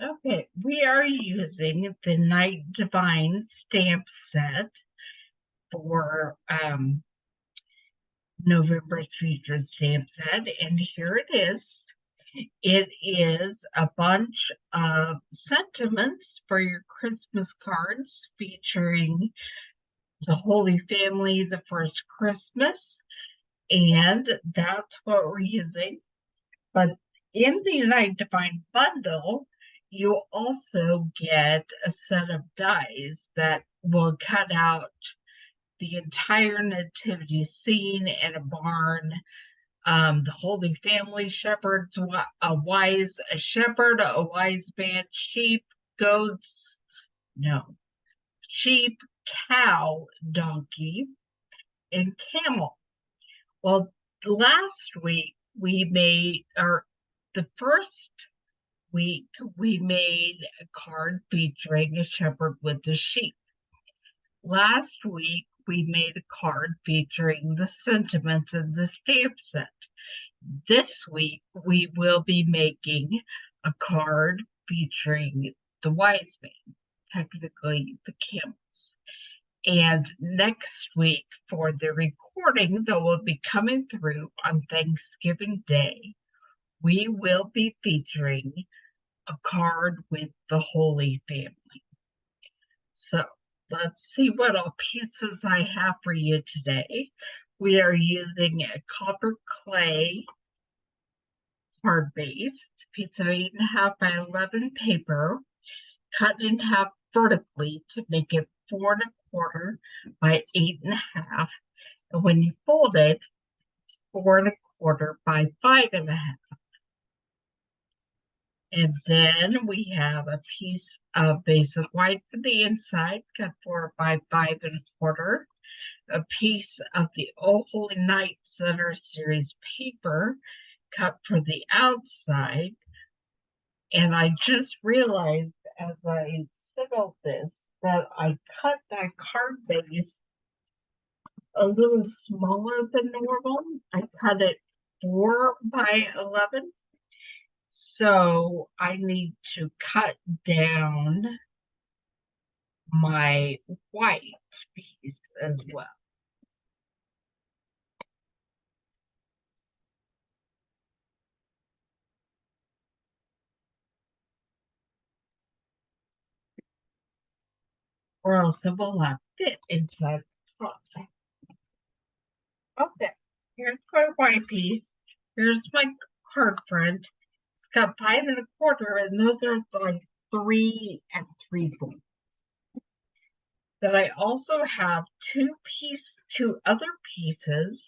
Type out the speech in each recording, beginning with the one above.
Okay, we are using the Night Divine stamp set for November's featured stamp set, and here it is. It is a bunch of sentiments for your Christmas cards featuring the Holy Family, the first Christmas, and that's what we're using. But in the Night Divine bundle, you also get a set of dies that will cut out the entire nativity scene in a barn. The Holy Family shepherds, a shepherd, a wise man, sheep, goats, no, sheep, cow, donkey, and camel. Well, last week we made, or the first week, we made a card featuring a shepherd with the sheep. Last week, we made a card featuring the sentiments in the stamp set. This week, we will be making a card featuring the wise man, technically the camels. And next week, for the recording that will be coming through on Thanksgiving Day, we will be featuring a card with the Holy Family. So let's see what all pieces I have for you today. We are using a copper clay card base, piece of 8.5 by 11 paper, cut in half vertically to make it 4 1/4 by 8.5. And when you fold it, it's 4 1/4 by 5.5. And then we have a piece of basic white for the inside, cut 4 by 5 1/4. A piece of the Oh Holy Night Center Series paper, cut for the outside. And I just realized as I settled this that I cut that card base a little smaller than normal. I cut it 4 by 11. So I need to cut down my white piece as well. Or else it will not fit inside the pot. Okay, here's my white piece. Here's my card front. It's got 5 1/4, and those are like 3 3/4. Then I also have two other pieces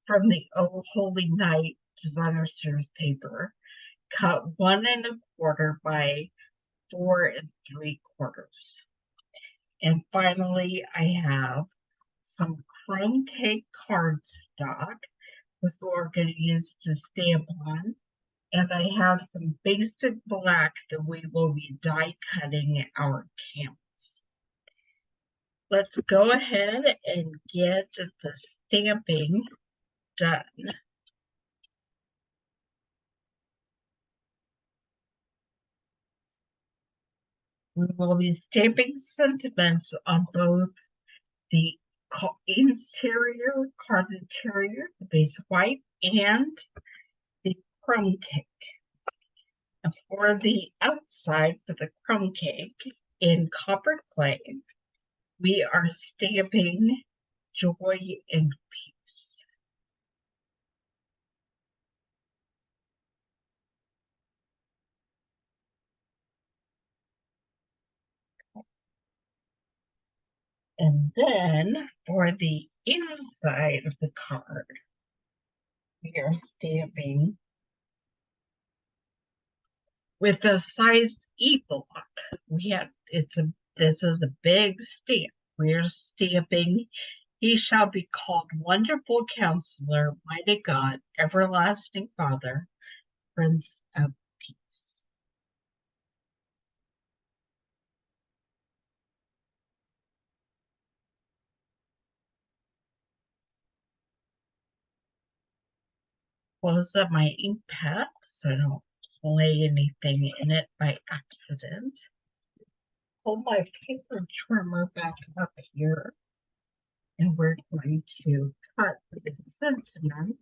from the Oh Holy Night Designer Series paper, cut 1 1/4 by 4 3/4. And finally, I have some crumb cake cardstock. This is what we're going to use to stamp on. And I have some basic black that we will be die cutting our camels. Let's go ahead and get the stamping done. We will be stamping sentiments on both the interior, card interior, the base white, and the crumb cake. And for the outside, for the crumb cake in copper clay, we are stamping joy and peace. And then for the inside of the card, we are stamping with a size E block. This is a big stamp. We are stamping, he shall be called Wonderful Counselor, Mighty God, Everlasting Father, Prince of Peace. Close up my ink pad so I don't lay anything in it by accident. Pull my paper trimmer back up here, and we're going to cut the sentiment.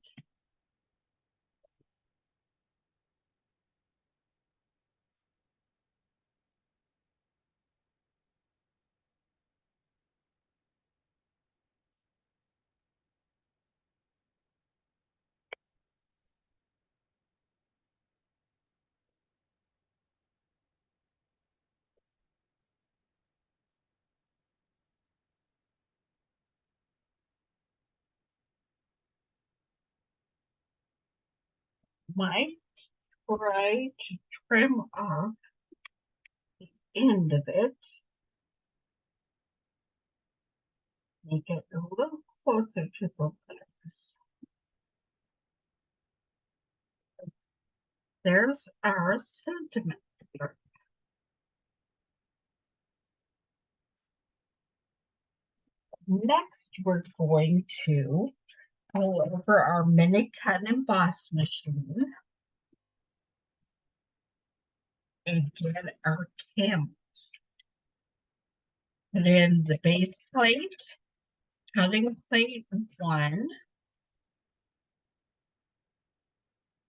Might try to trim off the end of it, make it a little closer to the legs. There's our sentiment. Next, we're going to go over our mini cut and emboss machine and get our camels. Put in the base plate, cutting plate 1,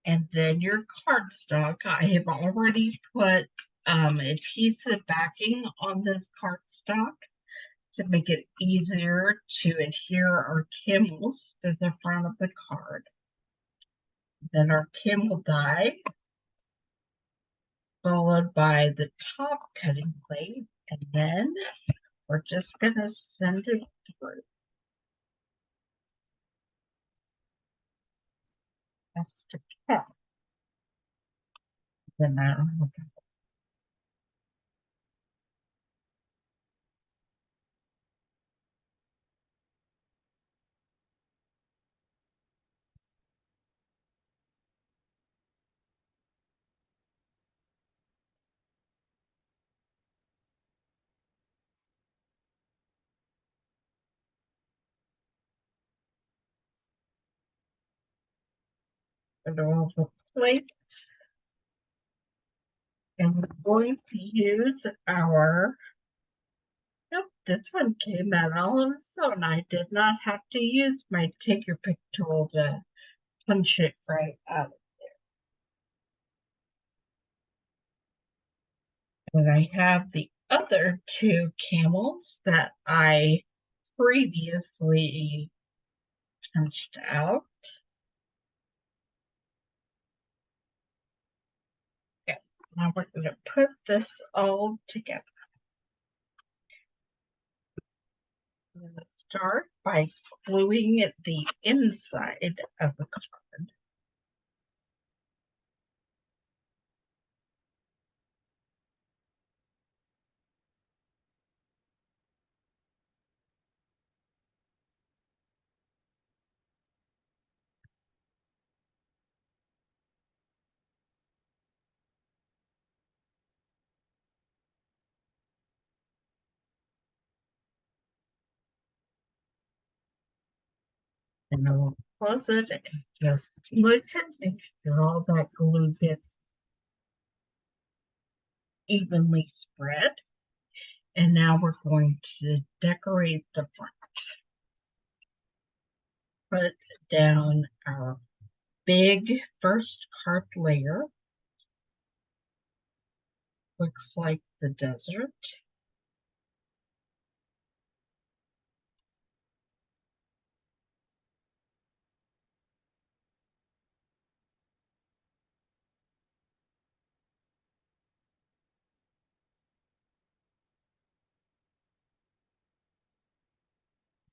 and then your cardstock. I have already put adhesive backing on this cardstock to make it easier to adhere our camels to the front of the card. Then our camel die, followed by the top cutting plate, and then we're just going to send it through. That's the cap. Then put all the plates, and we're going to use our, nope, this one came out all on its own. I did not have to use my take your pick tool to punch it right out. And I have the other 2 camels that I previously punched out. Okay, now we're going to put this all together. I'm going to start by gluing the inside of the card. And I will close it and just look and make sure all that glue gets evenly spread. And now we're going to decorate the front. Put down our big first card layer. Looks like the desert.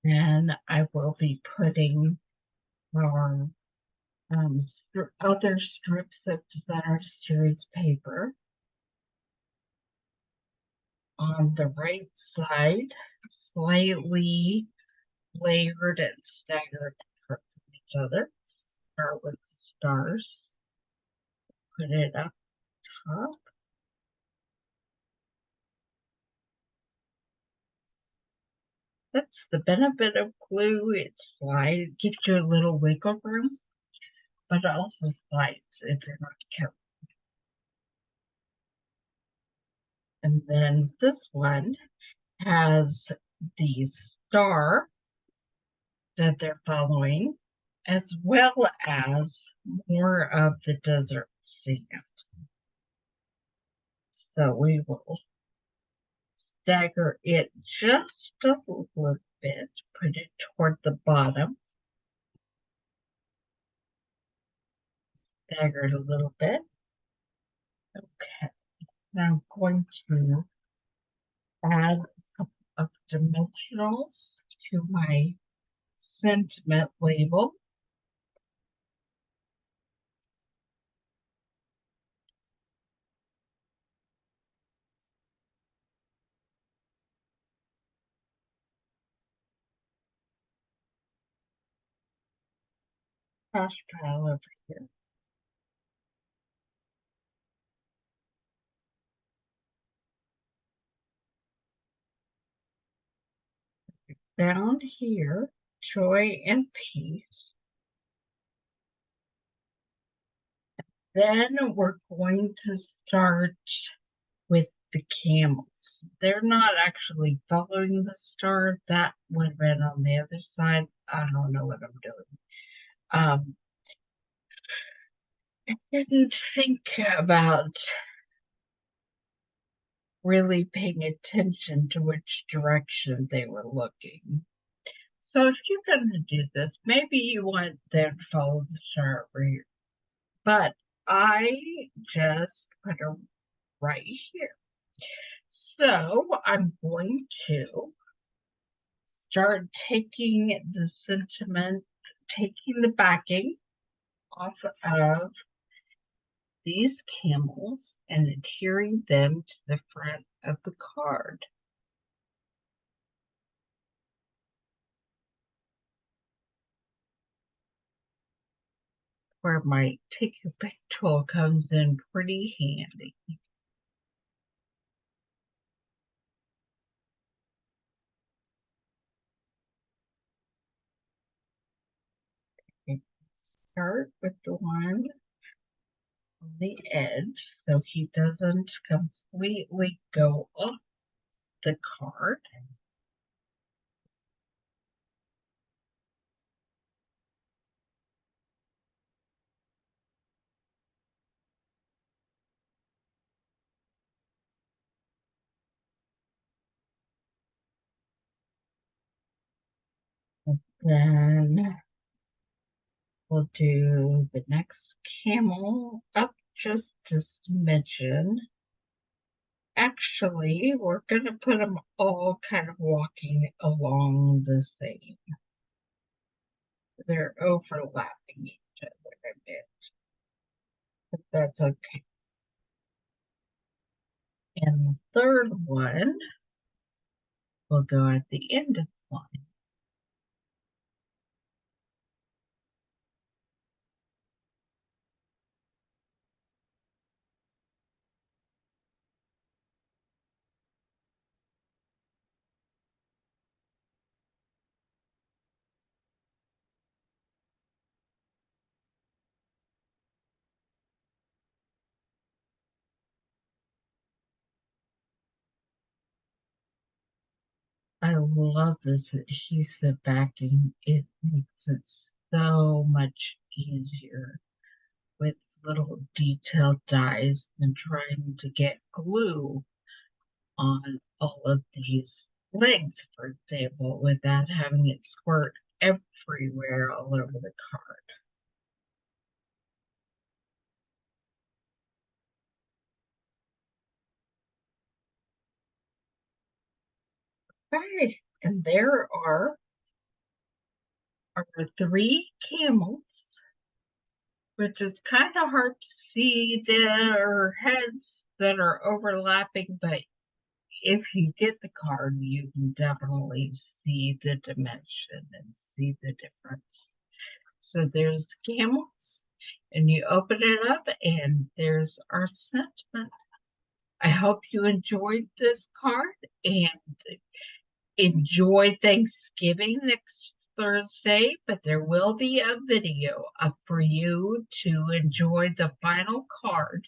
And I will be putting our other strips of Designer Series paper on the right side, slightly layered and staggered from each other. Start with stars, put it up top. That's the benefit of glue. It slides, gives you a little wiggle room, but it also slides if you're not careful. And then this one has the star that they're following, as well as more of the desert sand. So we will stagger it just a little bit, put it toward the bottom, stagger it a little bit. Okay, now I'm going to add a couple of dimensionals to my sentiment label. Trash pile over here. Down here, joy and peace. Then we're going to start with the camels. They're not actually following the star. That would have been on the other side. I don't know what I'm doing. I didn't think about really paying attention to which direction they were looking. So if you're going to do this, maybe you want them to follow the star over here. But I just put them right here. So I'm going to start taking the sentiment, taking the backing off of these camels and adhering them to the front of the card. Where my take a pick tool comes in pretty handy. Start with the one on the edge so he doesn't completely go off the card. And then we'll do the next camel up just a smidgen. Actually, we're going to put them all kind of walking along the same. They're overlapping each other a bit, but that's okay. And the third one will go at the end of the line. I love this adhesive backing. It makes it so much easier with little detailed dies than trying to get glue on all of these legs, for example, without having it squirt everywhere all over the card. Okay, and there are our three camels, which is kind of hard to see their heads that are overlapping, but if you get the card, you can definitely see the dimension and see the difference. So there's camels, and you open it up, and there's our sentiment. I hope you enjoyed this card and enjoy Thanksgiving next Thursday, but there will be a video up for you to enjoy the final card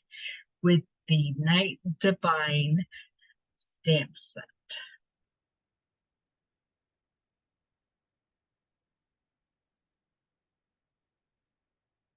with the Night Divine stamp set.